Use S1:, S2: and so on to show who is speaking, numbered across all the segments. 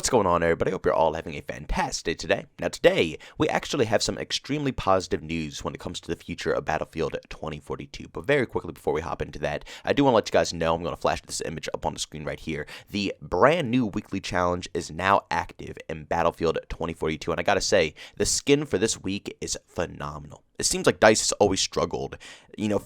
S1: What's going on, everybody? I hope you're all having a fantastic day today. Now today, we actually have some extremely positive news when it comes to the future of Battlefield 2042. But very quickly before we hop into that, I do want to let you guys know, I'm going to flash this image up on the screen right here. The brand new weekly challenge is now active in Battlefield 2042. And I gotta say, the skin for this week is phenomenal. It seems like DICE has always struggled,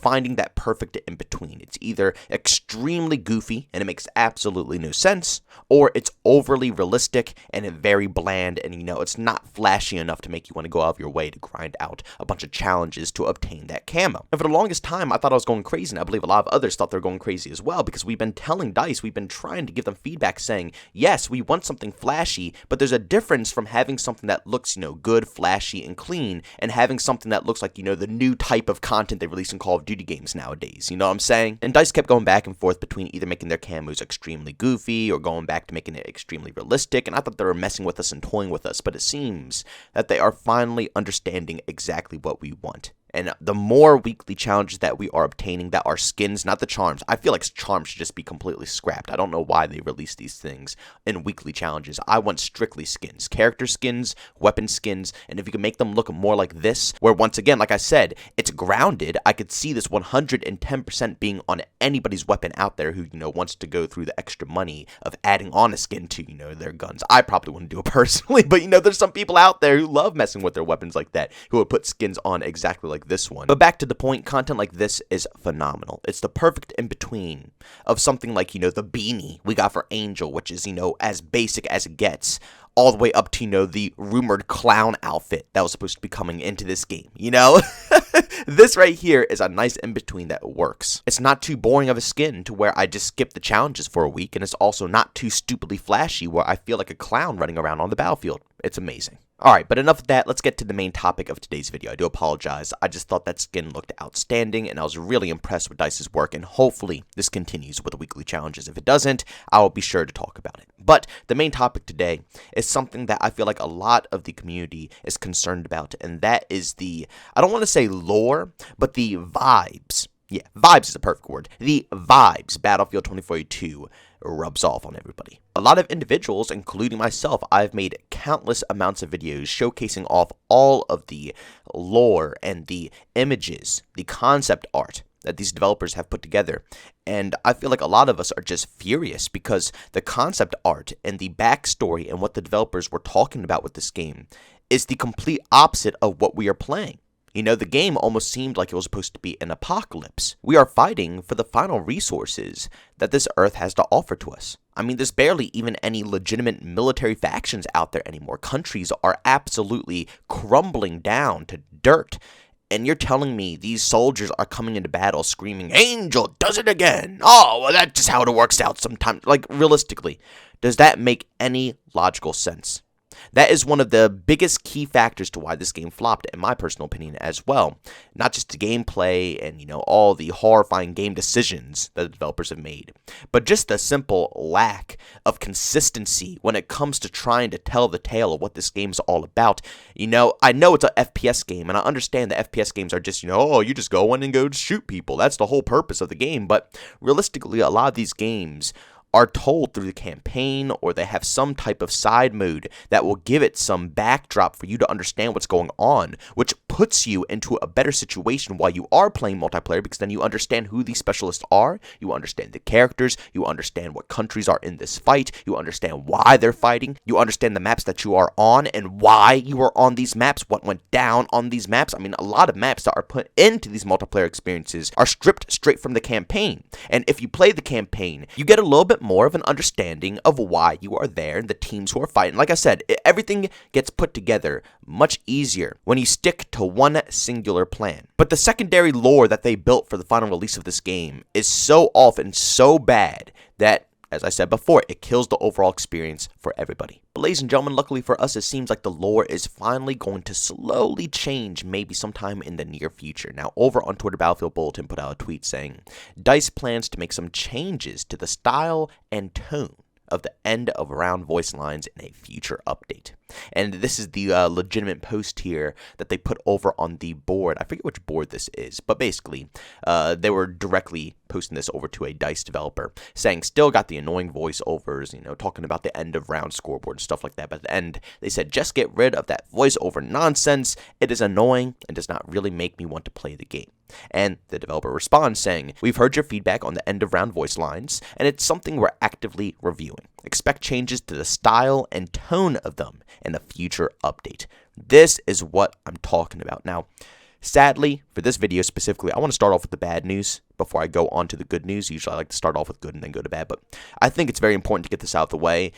S1: finding that perfect in-between. It's either extremely goofy, and it makes absolutely no sense, or it's overly realistic, and very bland, and, it's not flashy enough to make you want to go out of your way to grind out a bunch of challenges to obtain that camo. And for the longest time, I thought I was going crazy, and I believe a lot of others thought they were going crazy as well, because we've been telling DICE, we've been trying to give them feedback saying, yes, we want something flashy, but there's a difference from having something that looks, good, flashy, and clean, and having something that looks like, the new type of content they release in Call of Duty games nowadays, you know what I'm saying? And DICE kept going back and forth between either making their camos extremely goofy or going back to making it extremely realistic, and I thought they were messing with us and toying with us, but it seems that they are finally understanding exactly what we want. And the more weekly challenges that we are obtaining that are skins, not the charms. I feel like charms should just be completely scrapped. I don't know why they release these things in weekly challenges. I want strictly skins. Character skins, weapon skins, and if you can make them look more like this, where once again, like I said, it's grounded. I could see this 110% being on anybody's weapon out there who, wants to go through the extra money of adding on a skin to, their guns. I probably wouldn't do it personally, but, there's some people out there who love messing with their weapons like that, who would put skins on exactly like this one. But back to the point, content like this is phenomenal. It's the perfect in-between of something like, the beanie we got for Angel, which is, as basic as it gets, all the way up to, the rumored clown outfit that was supposed to be coming into this game, This right here is a nice in-between that works. It's not too boring of a skin to where I just skip the challenges for a week, and it's also not too stupidly flashy where I feel like a clown running around on the battlefield. It's amazing. Alright, but enough of that, let's get to the main topic of today's video. I do apologize, I just thought that skin looked outstanding, and I was really impressed with DICE's work, and hopefully this continues with the weekly challenges. If it doesn't, I will be sure to talk about it. But the main topic today is something that I feel like a lot of the community is concerned about, and that is the, I don't want to say lore, but the vibes. Yeah, vibes is the perfect word. The vibes Battlefield 2042 rubs off on everybody. A lot of individuals, including myself, I've made countless amounts of videos showcasing off all of the lore and the images, the concept art that these developers have put together. And I feel like a lot of us are just furious because the concept art and the backstory and what the developers were talking about with this game is the complete opposite of what we are playing. The game almost seemed like it was supposed to be an apocalypse. We are fighting for the final resources that this Earth has to offer to us. I mean, there's barely even any legitimate military factions out there anymore. Countries are absolutely crumbling down to dirt. And you're telling me these soldiers are coming into battle screaming, "Angel does it again! Oh, well, that's just how it works out sometimes." Like, realistically, does that make any logical sense? That is one of the biggest key factors to why this game flopped, in my personal opinion, as well. Not just the gameplay and, all the horrifying game decisions that the developers have made, but just the simple lack of consistency when it comes to trying to tell the tale of what this game's all about. I know it's a FPS game, and I understand that FPS games are just, oh, you just go in and go shoot people. That's the whole purpose of the game, but realistically, a lot of these games are told through the campaign, or they have some type of side mode that will give it some backdrop for you to understand what's going on, which puts you into a better situation while you are playing multiplayer, because then you understand who these specialists are, you understand the characters, you understand what countries are in this fight, you understand why they're fighting, you understand the maps that you are on and why you are on these maps, what went down on these maps. I mean, a lot of maps that are put into these multiplayer experiences are stripped straight from the campaign, and if you play the campaign, you get a little bit more of an understanding of why you are there and the teams who are fighting. Like I said, everything gets put together much easier when you stick to one singular plan. But the secondary lore that they built for the final release of this game is so off and so bad that, as I said before, it kills the overall experience for everybody. But ladies and gentlemen, luckily for us, it seems like the lore is finally going to slowly change, maybe sometime in the near future. Now, over on Twitter, Battlefield Bulletin put out a tweet saying, DICE plans to make some changes to the style and tone of the end of round voice lines in a future update. And this is the legitimate post here that they put over on the board. I forget which board this is, but basically, they were directly posting this over to a DICE developer, saying still got the annoying voiceovers, talking about the end of round scoreboard and stuff like that. But at the end, they said, just get rid of that voiceover nonsense. It is annoying and does not really make me want to play the game. And the developer responds saying, we've heard your feedback on the end of round voice lines, and it's something we're actively reviewing. Expect changes to the style and tone of them in a future update. This is what I'm talking about. Now, sadly, for this video specifically, I want to start off with the bad news before I go on to the good news. Usually I like to start off with good and then go to bad, but I think it's very important to get this out of the way.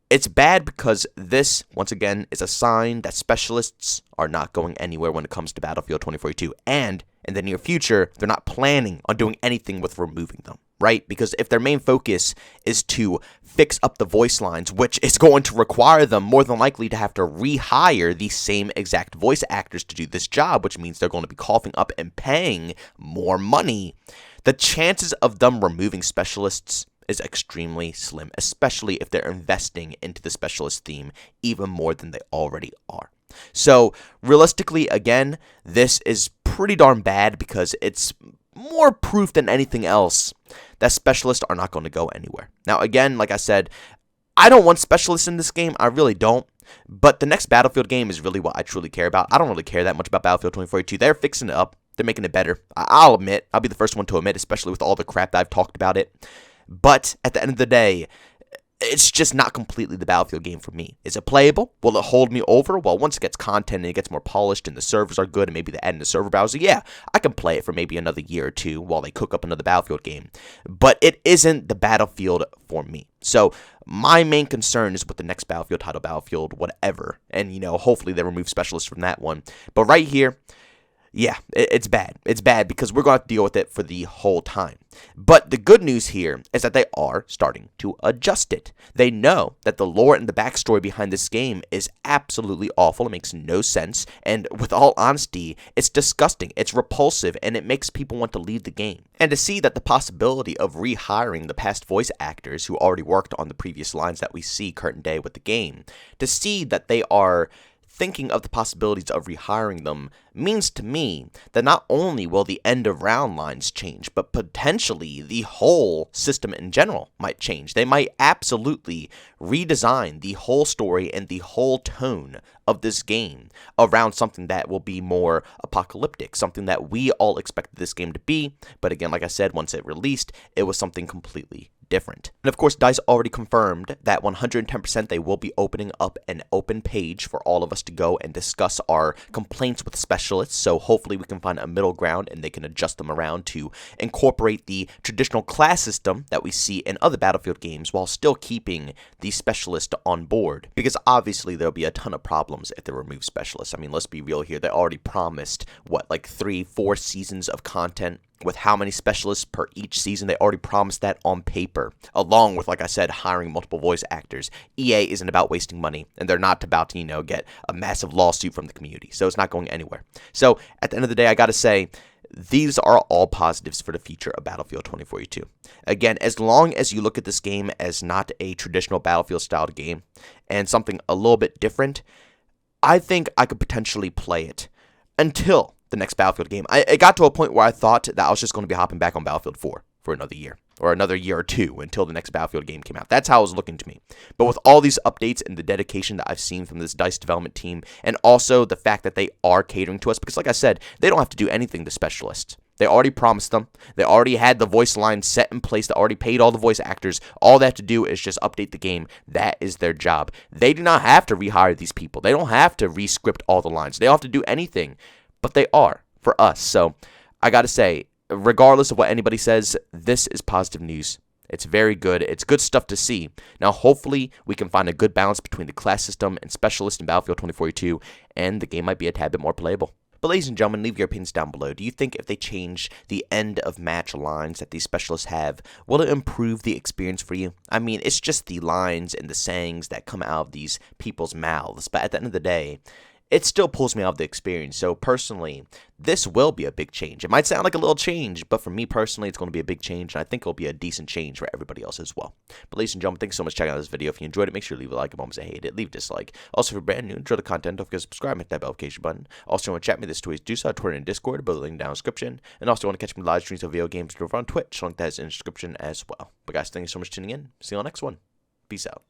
S1: It's bad because this, once again, is a sign that specialists are not going anywhere when it comes to Battlefield 2042, and in the near future, they're not planning on doing anything with removing them, right? Because if their main focus is to fix up the voice lines, which is going to require them more than likely to have to rehire the same exact voice actors to do this job, which means they're going to be coughing up and paying more money, the chances of them removing specialists is extremely slim, especially if they're investing into the specialist theme even more than they already are. So realistically, again, this is pretty darn bad because it's more proof than anything else that specialists are not going to go anywhere. Now, again, like I said, I don't want specialists in this game. I really don't. But the next Battlefield game is really what I truly care about. I don't really care that much about Battlefield 2042. They're fixing it up. They're making it better. I'll admit. I'll be the first one to admit, especially with all the crap that I've talked about it. But at the end of the day, it's just not completely the Battlefield game for me. Is it playable? Will it hold me over? Well, once it gets content and it gets more polished and the servers are good and maybe they add in the server browser, yeah, I can play it for maybe another year or two while they cook up another Battlefield game. But it isn't the Battlefield for me. So my main concern is with the next Battlefield title, Battlefield whatever. And, hopefully they remove specialists from that one. But right here, yeah, it's bad. It's bad because we're going to have to deal with it for the whole time. But the good news here is that they are starting to adjust it. They know that the lore and the backstory behind this game is absolutely awful. It makes no sense. And with all honesty, it's disgusting. It's repulsive. And it makes people want to leave the game. And to see that the possibility of rehiring the past voice actors who already worked on the previous lines that we see current day with the game, to see that they are thinking of the possibilities of rehiring them means to me that not only will the end of round lines change, but potentially the whole system in general might change. They might absolutely redesign the whole story and the whole tone of this game around something that will be more apocalyptic, something that we all expected this game to be. But again, like I said, once it released, it was something completely different. And of course, DICE already confirmed that 110% they will be opening up an open page for all of us to go and discuss our complaints with specialists. So hopefully we can find a middle ground and they can adjust them around to incorporate the traditional class system that we see in other Battlefield games while still keeping the specialist on board. Because obviously there'll be a ton of problems if they remove specialists. I mean, let's be real here. They already promised, like 3-4 seasons of content with how many specialists per each season. They already promised that on paper, along with, like I said, hiring multiple voice actors. EA isn't about wasting money, and they're not about to, get a massive lawsuit from the community. So it's not going anywhere. So at the end of the day, I got to say, these are all positives for the future of Battlefield 2042. Again, as long as you look at this game as not a traditional Battlefield-styled game and something a little bit different, I think I could potentially play it until the next Battlefield game. It got to a point where I thought that I was just going to be hopping back on Battlefield 4 for another year, or another year or two until the next Battlefield game came out. That's how it was looking to me. But with all these updates and the dedication that I've seen from this DICE development team, and also the fact that they are catering to us, because like I said, they don't have to do anything to specialists. They already promised them. They already had the voice line set in place. They already paid all the voice actors. All they have to do is just update the game. That is their job. They do not have to rehire these people. They don't have to re-script all the lines. They don't have to do anything. But they are for us. So I got to say, regardless of what anybody says, this is positive news. It's very good. It's good stuff to see. Now, hopefully, we can find a good balance between the class system and specialist in Battlefield 2042, and the game might be a tad bit more playable. But ladies and gentlemen, leave your opinions down below. Do you think if they change the end of match lines that these specialists have, will it improve the experience for you? I mean, it's just the lines and the sayings that come out of these people's mouths. But at the end of the day, it still pulls me out of the experience. So personally, this will be a big change. It might sound like a little change, but for me personally, it's going to be a big change, and I think it'll be a decent change for everybody else as well. But ladies and gentlemen, thanks so much for checking out this video. If you enjoyed it, make sure to leave a like. If you hate it, leave a dislike. Also, if you're brand new, enjoy the content, don't forget to subscribe, hit that notification button. Also, want to chat me this tweet, do so on Twitter and Discord, both link down in the description. And also, want to catch me live streams of video games over on Twitch, link that is in the description as well. But guys, thank you so much for tuning in. See you on the next one. Peace out.